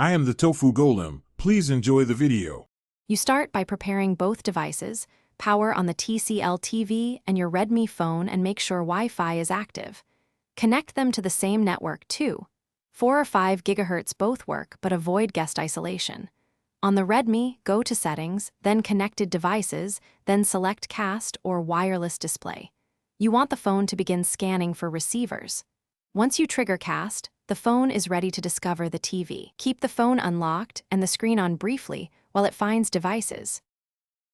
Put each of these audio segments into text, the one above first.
I am the Tofu Golem. Please enjoy the video. You start by preparing both devices, power on the TCL TV and your Redmi phone, and make sure Wi-Fi is active. Connect them to the same network too. 4 or 5 GHz both work, but avoid guest isolation. On the Redmi, go to Settings, then Connected Devices, then select Cast or Wireless Display. You want the phone to begin scanning for receivers. Once you trigger Cast, the phone is ready to discover the TV. Keep the phone unlocked and the screen on briefly while it finds devices.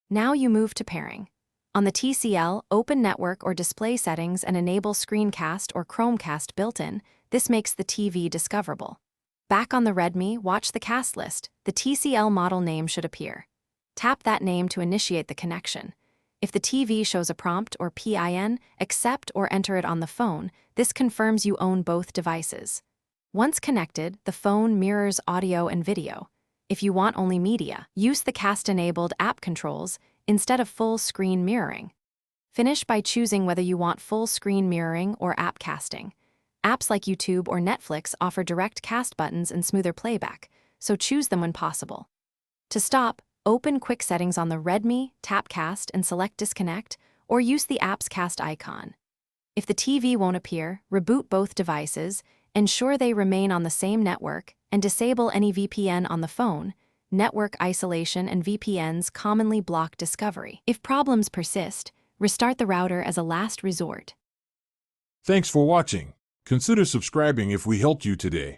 Now you move to pairing. On the TCL, open Network or Display Settings and enable Screencast or Chromecast built-in. This makes the TV discoverable. Back on the Redmi, watch the cast list. The TCL model name should appear. Tap that name to initiate the connection. If the TV shows a prompt or PIN, accept or enter it on the phone. This confirms you own both devices. Once connected, the phone mirrors audio and video. If you want only media, use the cast-enabled app controls instead of full screen mirroring. Finish by choosing whether you want full screen mirroring or app casting. Apps like YouTube or Netflix offer direct cast buttons and smoother playback, so choose them when possible. To stop, open Quick Settings on the Redmi, tap Cast and select Disconnect, or use the app's cast icon. If the TV won't appear, reboot both devices, ensure they remain on the same network, and disable any VPN on the phone. Network isolation and VPNs commonly block discovery. If problems persist, restart the router as a last resort. Thanks for watching. Consider subscribing if we helped you today.